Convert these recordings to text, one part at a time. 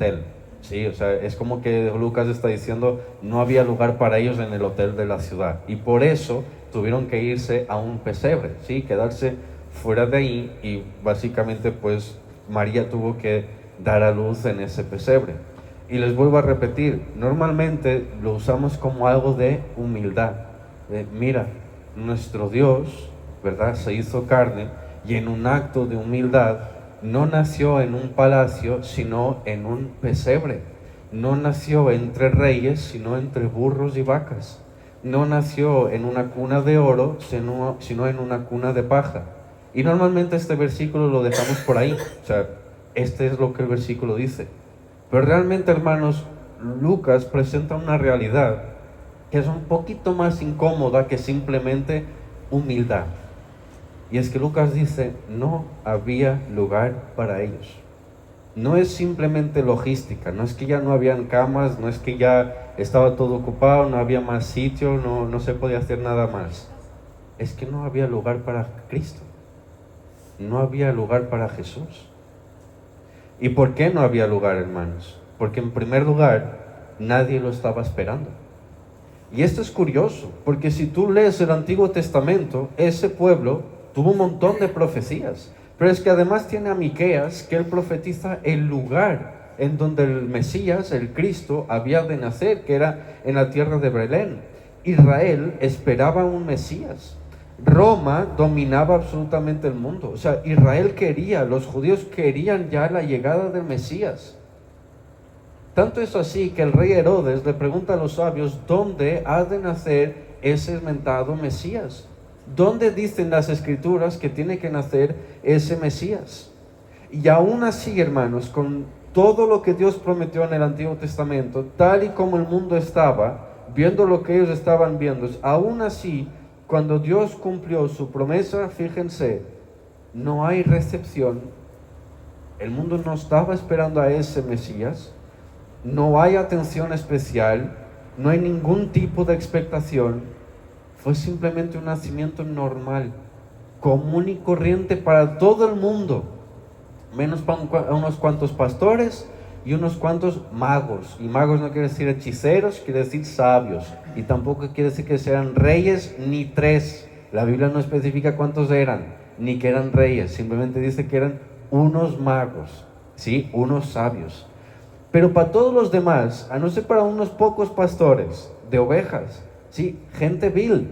hotel. Sí, o sea, es como que Lucas está diciendo, no había lugar para ellos en el hotel de la ciudad. Y por eso tuvieron que irse a un pesebre, ¿sí? Quedarse fuera de ahí, y básicamente pues María tuvo que dar a luz en ese pesebre. Y les vuelvo a repetir, normalmente lo usamos como algo de humildad. Mira, nuestro Dios, ¿verdad? Se hizo carne, y en un acto de humildad no nació en un palacio, sino en un pesebre. No nació entre reyes, sino entre burros y vacas. No nació en una cuna de oro, sino en una cuna de paja. Y normalmente este versículo lo dejamos por ahí. O sea, este es lo que el versículo dice. Pero realmente, hermanos, Lucas presenta una realidad que es un poquito más incómoda que simplemente humildad. Y es que Lucas dice, no había lugar para ellos. No es simplemente logística, no es que ya no habían camas, no es que ya estaba todo ocupado, no había más sitio, no se podía hacer nada más. Es que no había lugar para Cristo, no había lugar para Jesús. ¿Y por qué no había lugar, hermanos? Porque en primer lugar, nadie lo estaba esperando. Y esto es curioso, porque si tú lees el Antiguo Testamento, ese pueblo tuvo un montón de profecías. Pero es que además tiene a Miqueas, que él profetiza el lugar en donde el Mesías, el Cristo, había de nacer, que era en la tierra de Belén. Israel esperaba un Mesías. Roma dominaba absolutamente el mundo. O sea, Israel quería, los judíos querían ya la llegada del Mesías. Tanto es así que el rey Herodes le pregunta a los sabios dónde ha de nacer ese mentado Mesías. ¿Dónde dicen las escrituras que tiene que nacer ese Mesías? Y aún así, hermanos, con todo lo que Dios prometió en el Antiguo Testamento, tal y como el mundo estaba, viendo lo que ellos estaban viendo, aún así, cuando Dios cumplió su promesa, fíjense, no hay recepción. El mundo no estaba esperando a ese Mesías. No hay atención especial, no hay ningún tipo de expectación. Fue simplemente un nacimiento normal, común y corriente para todo el mundo, menos para unos cuantos pastores y unos cuantos magos. Y magos no quiere decir hechiceros, quiere decir sabios. Y tampoco quiere decir que sean reyes ni tres. La Biblia no especifica cuántos eran, ni que eran reyes. Simplemente dice que eran unos magos, ¿sí? Unos sabios. Pero para todos los demás, a no ser para unos pocos pastores de ovejas, sí, gente vil.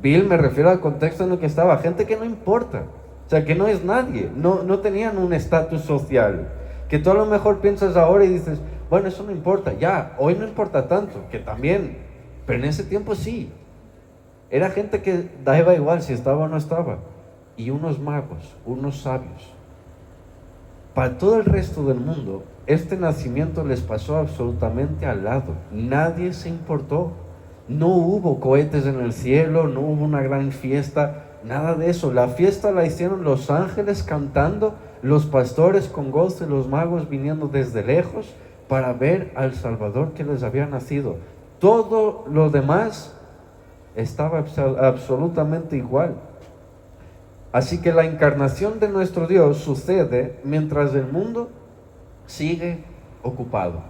Vil me refiero al contexto en el que estaba, gente que no importa, o sea, que no es nadie, no tenían un estatus social, que tú a lo mejor piensas ahora y dices, bueno, eso no importa, ya, hoy no importa tanto, que también, pero en ese tiempo sí. Era gente que daba igual si estaba o no estaba. Y unos magos, unos sabios. Para todo el resto del mundo, este nacimiento les pasó absolutamente al lado. Nadie se importó. No hubo cohetes en el cielo, no hubo una gran fiesta, nada de eso. La fiesta la hicieron los ángeles cantando, los pastores con gozo y los magos viniendo desde lejos para ver al Salvador que les había nacido. Todo lo demás estaba absolutamente igual. Así que la encarnación de nuestro Dios sucede mientras el mundo sigue ocupado,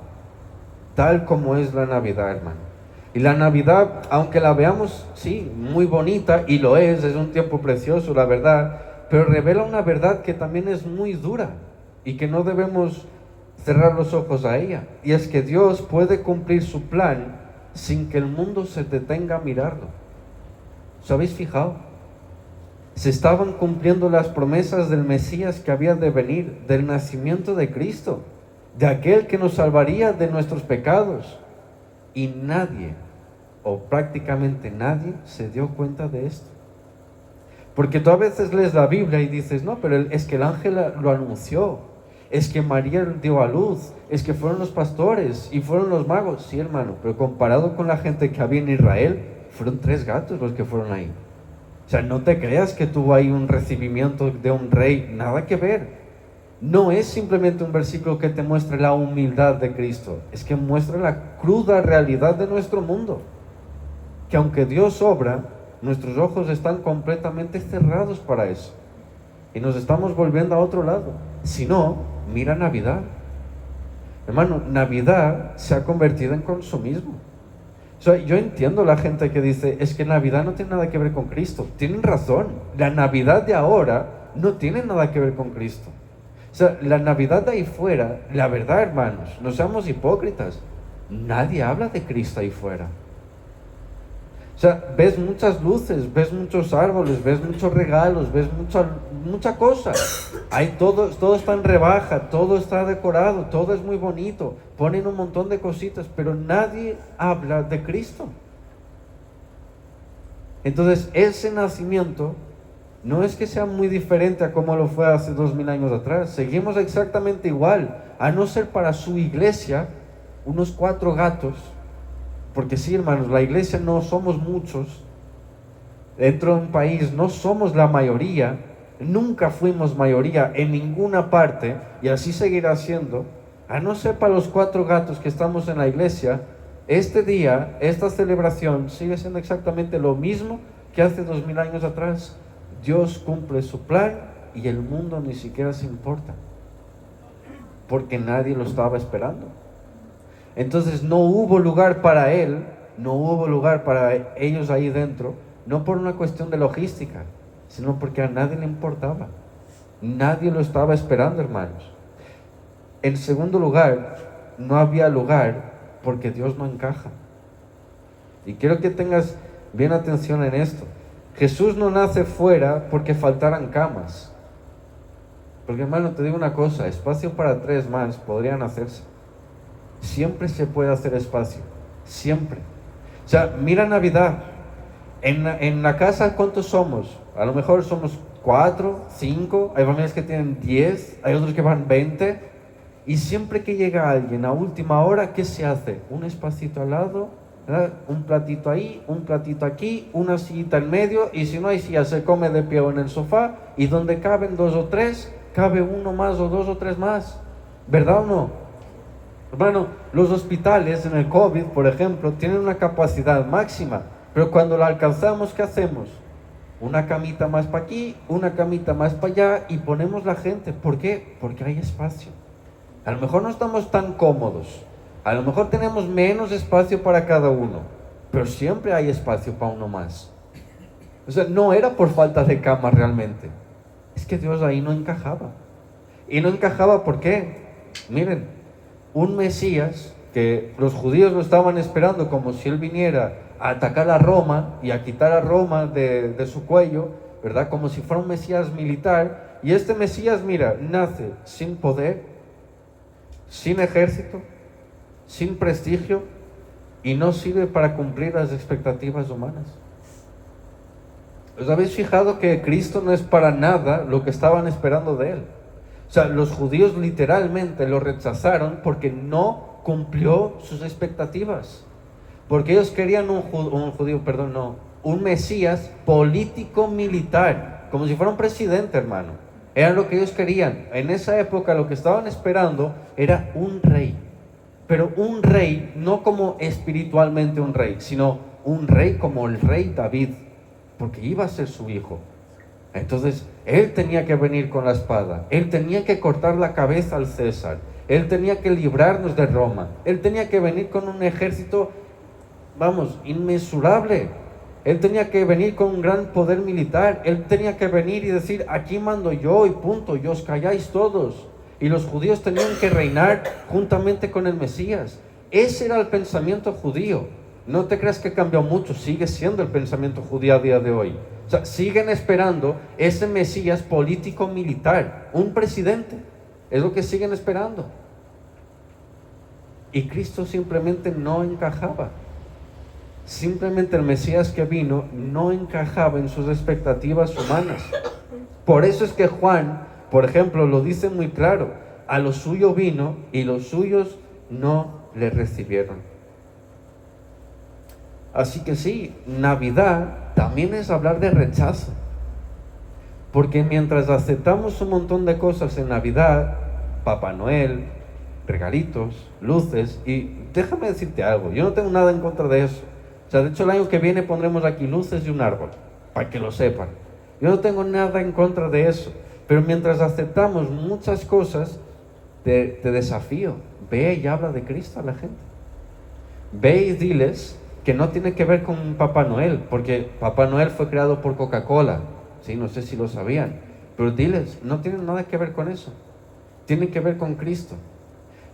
tal como es la Navidad, hermano. Y la Navidad, aunque la veamos, sí, muy bonita, y lo es un tiempo precioso, la verdad, pero revela una verdad que también es muy dura y que no debemos cerrar los ojos a ella. Y es que Dios puede cumplir su plan sin que el mundo se detenga a mirarlo. ¿Os habéis fijado? Se estaban cumpliendo las promesas del Mesías que había de venir, del nacimiento de Cristo, de aquel que nos salvaría de nuestros pecados. Y nadie, o prácticamente nadie, se dio cuenta de esto. Porque tú a veces lees la Biblia y dices, no, pero es que el ángel lo anunció, es que María dio a luz, es que fueron los pastores y fueron los magos. Sí, hermano, pero comparado con la gente que había en Israel, fueron 3 gatos los que fueron ahí. O sea, no te creas que tuvo ahí un recibimiento de un rey, nada que ver. No es simplemente un versículo que te muestre la humildad de Cristo, es que muestra la cruda realidad de nuestro mundo. Que aunque Dios obra, nuestros ojos están completamente cerrados para eso. Y nos estamos volviendo a otro lado. Si no, mira Navidad. Hermano, Navidad se ha convertido en consumismo. O sea, yo entiendo la gente que dice, es que Navidad no tiene nada que ver con Cristo. Tienen razón, la Navidad de ahora no tiene nada que ver con Cristo. O sea, la Navidad de ahí fuera, la verdad, hermanos, no seamos hipócritas, nadie habla de Cristo ahí fuera. O sea, ves muchas luces, ves muchos árboles, ves muchos regalos, ves mucha cosa. Hay todo está en rebaja, todo está decorado, todo es muy bonito. Ponen un montón de cositas, pero nadie habla de Cristo. Entonces, ese nacimiento no es que sea muy diferente a como lo fue hace 2000 años atrás. Seguimos exactamente igual, a no ser para su iglesia, unos 4 gatos. Porque sí, hermanos, la iglesia no somos muchos. Dentro de un país no somos la mayoría. Nunca fuimos mayoría en ninguna parte. Y así seguirá siendo. A no ser para los 4 gatos que estamos en la iglesia, este día, esta celebración sigue siendo exactamente lo mismo que hace 2000 años atrás. Dios cumple su plan y el mundo ni siquiera se importa. Porque nadie lo estaba esperando. Entonces no hubo lugar para él, no hubo lugar para ellos ahí dentro, no por una cuestión de logística, sino porque a nadie le importaba. Nadie lo estaba esperando, hermanos. En segundo lugar, no había lugar porque Dios no encaja. Y quiero que tengas bien atención en esto. Jesús no nace fuera porque faltaran camas. Porque, hermano, te digo una cosa, espacio para 3 más podrían hacerse. Siempre se puede hacer espacio, siempre. O sea, mira Navidad, en la casa, ¿cuántos somos? A lo mejor somos 4, 5, hay familias que tienen 10, hay otros que van 20, y siempre que llega alguien a última hora, ¿qué se hace? Un espacito al lado, ¿verdad? Un platito ahí, un platito aquí, una sillita en medio, y si no hay silla, se come de pie o en el sofá, y donde caben 2 o 3, cabe uno más o 2 o 3 más, ¿verdad o no? Hermano, los hospitales en el COVID, por ejemplo, tienen una capacidad máxima, pero cuando la alcanzamos, ¿qué hacemos? Una camita más para aquí, una camita más para allá, y ponemos la gente. ¿Por qué? Porque hay espacio. A lo mejor no estamos tan cómodos, a lo mejor tenemos menos espacio para cada uno, pero siempre hay espacio para uno más. O sea, no era por falta de cama realmente, es que Dios ahí no encajaba. Y no encajaba, ¿por qué? Miren, un Mesías que los judíos lo estaban esperando como si él viniera a atacar a Roma y a quitar a Roma de su cuello, ¿verdad? Como si fuera un Mesías militar. Y este Mesías, mira, nace sin poder, sin ejército, sin prestigio, y no sirve para cumplir las expectativas humanas. ¿Os habéis fijado que Cristo no es para nada lo que estaban esperando de él? O sea, los judíos literalmente lo rechazaron porque no cumplió sus expectativas. Porque ellos querían un Mesías político-militar, como si fuera un presidente, hermano. Era lo que ellos querían. En esa época lo que estaban esperando era un rey. Pero un rey, no como espiritualmente un rey, sino un rey como el rey David, porque iba a ser su hijo. Entonces, él tenía que venir con la espada, él tenía que cortar la cabeza al César, él tenía que librarnos de Roma, él tenía que venir con un ejército, inmensurable, él tenía que venir con un gran poder militar, él tenía que venir y decir, aquí mando yo y punto, y os calláis todos. Y los judíos tenían que reinar juntamente con el Mesías. Ese era el pensamiento judío. No te creas que cambió mucho, sigue siendo el pensamiento judío a día de hoy. O sea, siguen esperando ese Mesías político-militar, un presidente, es lo que siguen esperando. Y Cristo simplemente no encajaba. Simplemente el Mesías que vino no encajaba en sus expectativas humanas. Por eso es que Juan, por ejemplo, lo dice muy claro: a lo suyo vino y los suyos no le recibieron. Así que sí, Navidad también es hablar de rechazo. Porque mientras aceptamos un montón de cosas en Navidad, Papá Noel, regalitos, luces, y déjame decirte algo, yo no tengo nada en contra de eso. O sea, de hecho el año que viene pondremos aquí luces y un árbol, para que lo sepan. Yo no tengo nada en contra de eso. Pero mientras aceptamos muchas cosas, te desafío, ve y habla de Cristo a la gente. Ve y diles que no tiene que ver con Papá Noel, porque Papá Noel fue creado por Coca-Cola, ¿sí? No sé si lo sabían, pero diles, no tiene nada que ver con eso, tiene que ver con Cristo.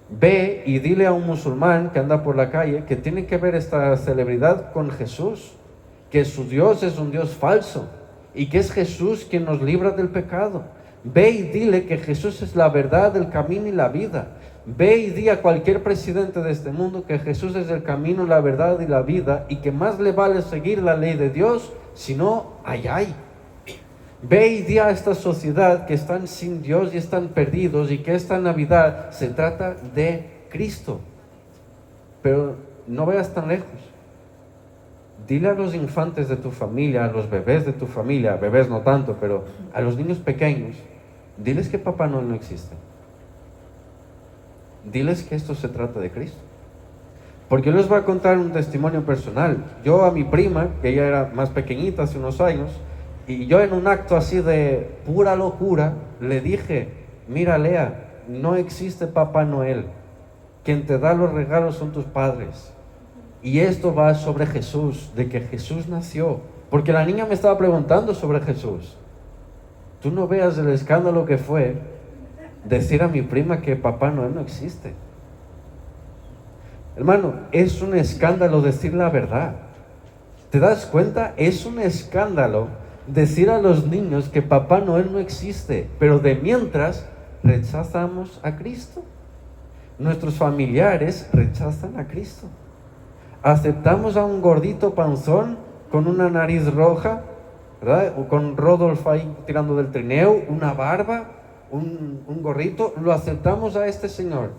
Ve y dile a un musulmán que anda por la calle que tiene que ver esta celebridad con Jesús, que su Dios es un Dios falso y que es Jesús quien nos libra del pecado. Ve y dile que Jesús es la verdad, el camino y la vida. Ve y di a cualquier presidente de este mundo que Jesús es el camino, la verdad y la vida, y que más le vale seguir la ley de Dios, si no, ay. Ve y di a esta sociedad que están sin Dios y están perdidos, y que esta Navidad se trata de Cristo. Pero no vayas tan lejos. Dile a los infantes de tu familia, a los bebés de tu familia, bebés no tanto, pero a los niños pequeños, diles que Papá Noel no existe. Diles que esto se trata de Cristo. Porque yo les voy a contar un testimonio personal. Yo a mi prima, que ella era más pequeñita hace unos años, y yo en un acto así de pura locura, le dije, mira Lea, no existe Papá Noel. Quien te da los regalos son tus padres. Y esto va sobre Jesús, de que Jesús nació. Porque la niña me estaba preguntando sobre Jesús. Tú no veas el escándalo que fue decir a mi prima que Papá Noel no existe. Hermano, es un escándalo decir la verdad. ¿Te das cuenta? Es un escándalo decir a los niños que Papá Noel no existe, pero de mientras rechazamos a Cristo. Nuestros familiares rechazan a Cristo. Aceptamos a un gordito panzón con una nariz roja, ¿verdad? O con Rodolfo ahí tirando del trineo, una barba, un gorrito, lo aceptamos a este señor.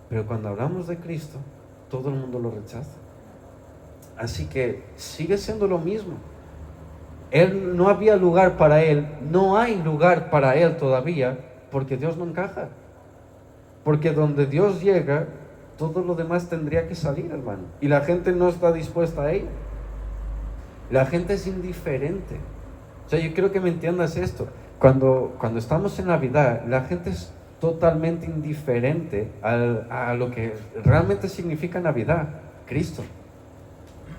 Pero cuando hablamos de Cristo, todo el mundo lo rechaza. Así que sigue siendo lo mismo. Él no había lugar para él, no hay lugar para él todavía, porque Dios no encaja. Porque donde Dios llega, todo lo demás tendría que salir, hermano. Y la gente no está dispuesta a ello. La gente es indiferente. O sea, yo quiero que me entiendas esto. Cuando estamos en Navidad, la gente es totalmente indiferente a lo que realmente significa Navidad, Cristo.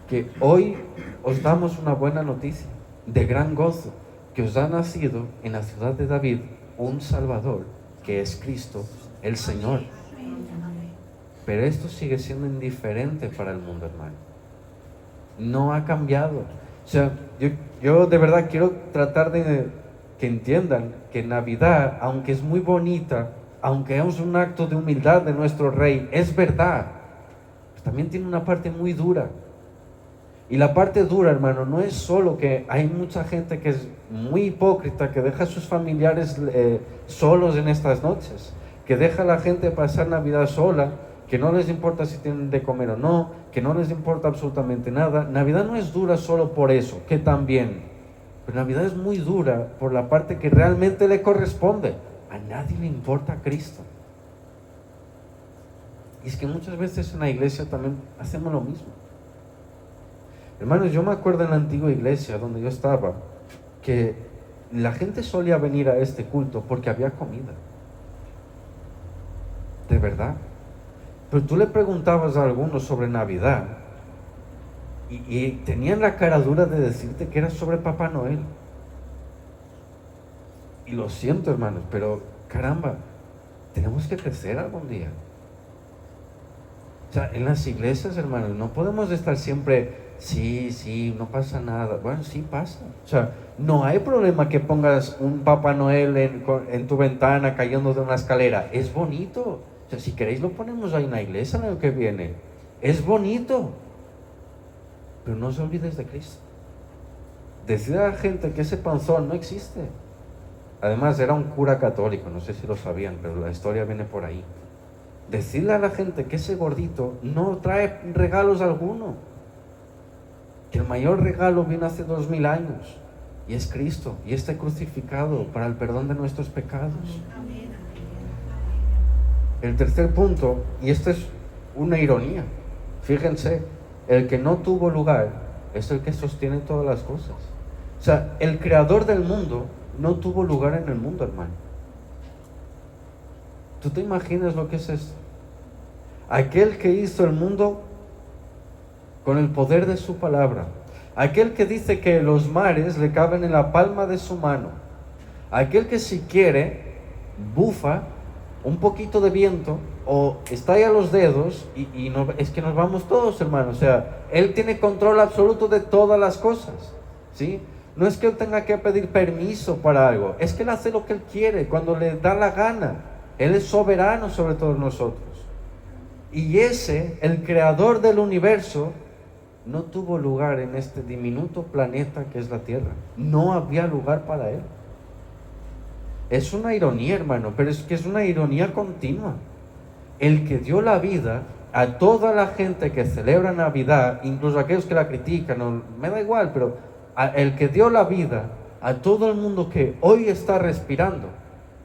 Que hoy os damos una buena noticia, de gran gozo, que os ha nacido en la ciudad de David un Salvador, que es Cristo, el Señor. Pero esto sigue siendo indiferente para el mundo, hermano. No ha cambiado. O sea, yo de verdad quiero tratar de que entiendan que Navidad, aunque es muy bonita, aunque es un acto de humildad de nuestro Rey, es verdad, pues también tiene una parte muy dura. Y la parte dura, hermano, no es solo que hay mucha gente que es muy hipócrita, que deja a sus familiares solos en estas noches, que deja a la gente pasar Navidad sola, que no les importa si tienen de comer o no, que no les importa absolutamente nada. Navidad no es dura solo por eso, que también, pero Navidad es muy dura por la parte que realmente le corresponde. A nadie le importa a Cristo. Y es que muchas veces en la iglesia también hacemos lo mismo. Hermanos, yo me acuerdo en la antigua iglesia donde yo estaba, que la gente solía venir a este culto porque había comida. De verdad. Pero tú le preguntabas a algunos sobre Navidad y tenían la cara dura de decirte que era sobre Papá Noel. Y lo siento, hermanos, pero caramba, tenemos que crecer algún día. O sea, en las iglesias, hermanos, no podemos estar siempre, sí, no pasa nada. Bueno, sí pasa. O sea, no hay problema que pongas un Papá Noel en tu ventana cayendo de una escalera. Es bonito. O sea, si queréis lo ponemos ahí en la iglesia el año que viene. Es bonito. Pero no os olvides de Cristo. Decid a la gente que ese panzón no existe. Además era un cura católico, no sé si lo sabían, pero la historia viene por ahí. Decirle a la gente que ese gordito no trae regalos alguno, que el mayor regalo vino hace 2000 años y es Cristo, y está crucificado para el perdón de nuestros pecados. El tercer punto, y esta es una ironía, fíjense, el que no tuvo lugar es el que sostiene todas las cosas. O sea, el creador del mundo no tuvo lugar en el mundo, hermano. ¿Tú te imaginas lo que es esto? Aquel que hizo el mundo con el poder de su palabra. Aquel que dice que los mares le caben en la palma de su mano. Aquel que si quiere, bufa un poquito de viento o estalla los dedos y no, es que nos vamos todos, hermano. O sea, Él tiene control absoluto de todas las cosas, ¿sí? No es que Él tenga que pedir permiso para algo, es que Él hace lo que Él quiere, cuando le da la gana. Él es soberano sobre todos nosotros. Y ese, el creador del universo, no tuvo lugar en este diminuto planeta que es la Tierra. No había lugar para Él. Es una ironía, hermano, pero es que es una ironía continua. El que dio la vida a toda la gente que celebra Navidad, incluso aquellos que la critican, no, me da igual, pero el que dio la vida a todo el mundo que hoy está respirando,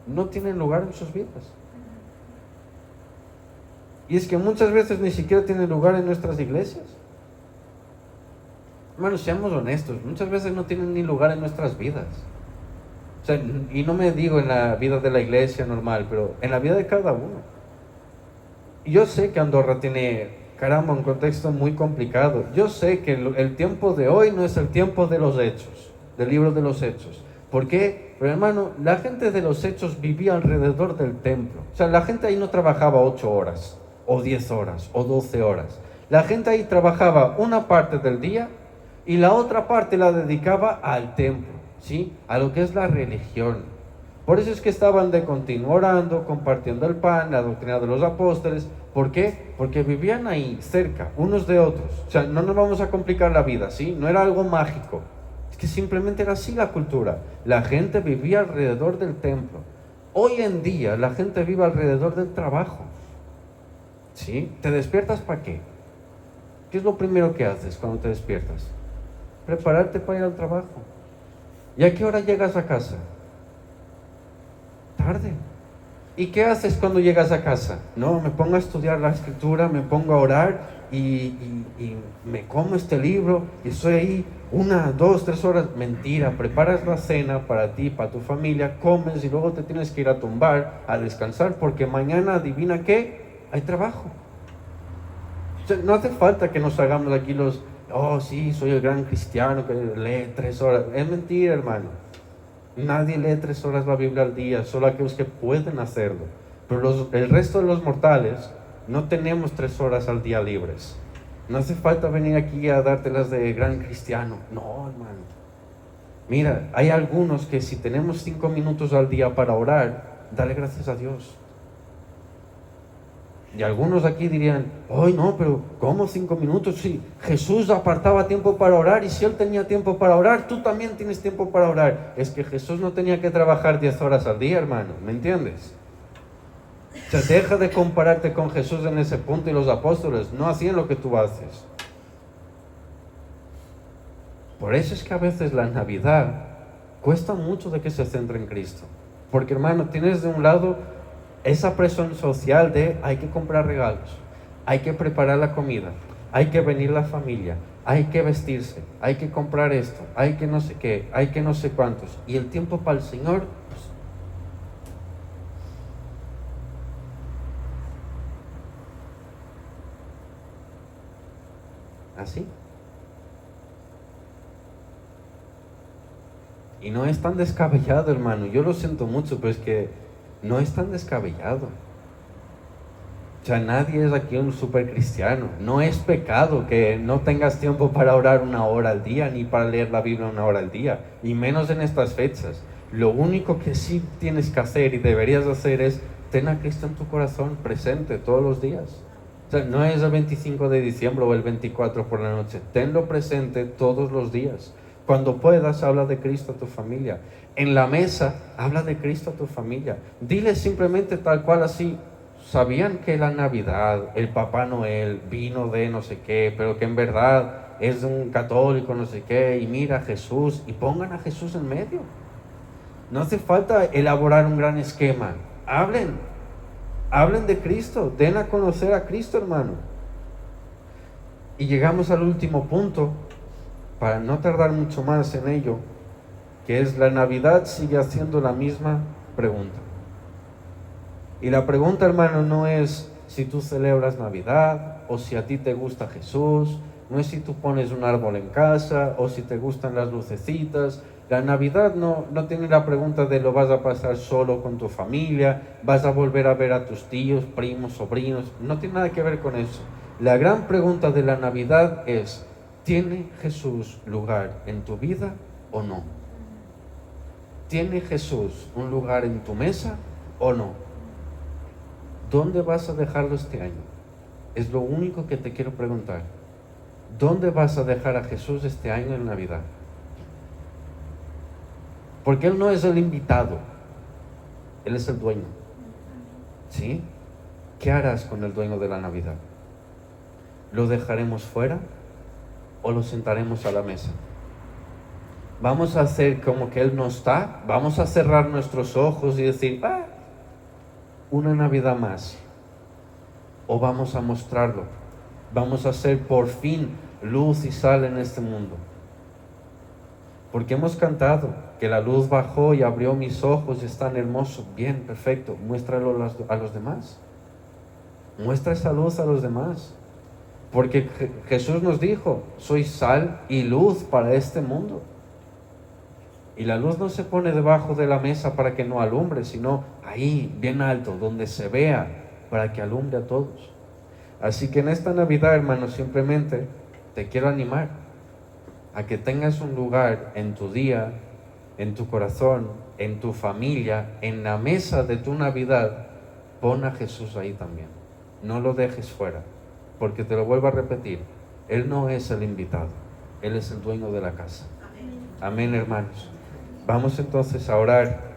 no tiene lugar en sus vidas. Y es que muchas veces ni siquiera tiene lugar en nuestras iglesias. Hermanos, seamos honestos, muchas veces no tienen ni lugar en nuestras vidas. O sea, y no me digo en la vida de la iglesia normal, pero en la vida de cada uno. Y yo sé que Andorra tiene, caramba, un contexto muy complicado. Yo sé que el tiempo de hoy no es el tiempo de los hechos, del libro de los hechos. ¿Por qué? Pero hermano, la gente de los hechos vivía alrededor del templo. O sea, la gente ahí no trabajaba 8 horas, o 10 horas, o 12 horas. La gente ahí trabajaba una parte del día y la otra parte la dedicaba al templo, ¿sí? A lo que es la religión. Por eso es que estaban de continuo orando, compartiendo el pan, la doctrina de los apóstoles. ¿Por qué? Porque vivían ahí, cerca, unos de otros. O sea, no nos vamos a complicar la vida, ¿sí? No era algo mágico. Es que simplemente era así la cultura. La gente vivía alrededor del templo. Hoy en día la gente vive alrededor del trabajo, ¿sí? ¿Te despiertas para qué? ¿Qué es lo primero que haces cuando te despiertas? Prepararte para ir al trabajo. ¿Y a qué hora llegas a casa? Tarde. ¿Y qué haces cuando llegas a casa? No, me pongo a estudiar la escritura, me pongo a orar y me como este libro y estoy ahí 1, 2, 3 horas. Mentira, preparas la cena para ti, para tu familia, comes y luego te tienes que ir a tumbar, a descansar, porque mañana, adivina qué, hay trabajo. O sea, no hace falta que nos hagamos aquí los, oh sí, soy el gran cristiano que lee 3 horas. Es mentira, hermano. Nadie lee 3 horas la Biblia al día, solo aquellos que pueden hacerlo. Pero el resto de los mortales no tenemos 3 horas al día libres. No hace falta venir aquí a dártelas de gran cristiano. No, hermano. Mira, hay algunos que si tenemos 5 minutos al día para orar, dale gracias a Dios. Y algunos aquí dirían, ¡ay no, pero cómo 5 minutos! Si Jesús apartaba tiempo para orar, y si Él tenía tiempo para orar, tú también tienes tiempo para orar. Es que Jesús no tenía que trabajar 10 horas al día, hermano, ¿me entiendes? O sea, deja de compararte con Jesús en ese punto, y los apóstoles no hacían lo que tú haces. Por eso es que a veces la Navidad cuesta mucho de que se centre en Cristo. Porque, hermano, tienes de un lado esa presión social de hay que comprar regalos, hay que preparar la comida, hay que venir la familia, hay que vestirse, hay que comprar esto, hay que no sé qué, hay que no sé cuántos. Y el tiempo para el Señor, pues, así. Y no es tan descabellado, hermano. Yo lo siento mucho, pero es que no es tan descabellado. O sea, nadie es aquí un super cristiano. No es pecado que no tengas tiempo para orar 1 hora al día, ni para leer la Biblia 1 hora al día, y menos en estas fechas. Lo único que sí tienes que hacer y deberías hacer es ten a Cristo en tu corazón presente todos los días. O sea, no es el 25 de diciembre o el 24 por la noche. Tenlo presente todos los días. Cuando puedas, habla de Cristo a tu familia. En la mesa, habla de Cristo a tu familia. Dile simplemente tal cual así. ¿Sabían que la Navidad, el Papá Noel vino de no sé qué, pero que en verdad es un católico no sé qué, y mira a Jesús, y pongan a Jesús en medio? No hace falta elaborar un gran esquema. Hablen de Cristo, den a conocer a Cristo, hermano. Y llegamos al último punto, para no tardar mucho más en ello, que es la Navidad sigue haciendo la misma pregunta. Y la pregunta, hermano, no es si tú celebras Navidad o si a ti te gusta Jesús, no es si tú pones un árbol en casa o si te gustan las lucecitas. La Navidad no tiene la pregunta de lo vas a pasar solo con tu familia, vas a volver a ver a tus tíos, primos, sobrinos, no tiene nada que ver con eso. La gran pregunta de la Navidad es, ¿tiene Jesús lugar en tu vida o no? ¿Tiene Jesús un lugar en tu mesa o no? ¿Dónde vas a dejarlo este año? Es lo único que te quiero preguntar. ¿Dónde vas a dejar a Jesús este año en Navidad? Porque Él no es el invitado, Él es el dueño. ¿Sí? ¿Qué harás con el dueño de la Navidad? ¿Lo dejaremos fuera o lo sentaremos a la mesa? ¿Vamos a hacer como que Él no está? ¿Vamos a cerrar nuestros ojos y decir, una Navidad más? ¿O vamos a mostrarlo? Vamos a ser por fin luz y sal en este mundo. Porque hemos cantado que la luz bajó y abrió mis ojos y es tan hermoso. Bien, perfecto, muéstralo a los demás. Muestra esa luz a los demás. Porque Jesús nos dijo, soy sal y luz para este mundo. Y la luz no se pone debajo de la mesa para que no alumbre, sino ahí, bien alto, donde se vea, para que alumbre a todos. Así que en esta Navidad, hermanos, simplemente te quiero animar a que tengas un lugar en tu día, en tu corazón, en tu familia, en la mesa de tu Navidad. Pon a Jesús ahí también. No lo dejes fuera, porque te lo vuelvo a repetir, Él no es el invitado, Él es el dueño de la casa. Amén, hermanos. Vamos entonces a orar.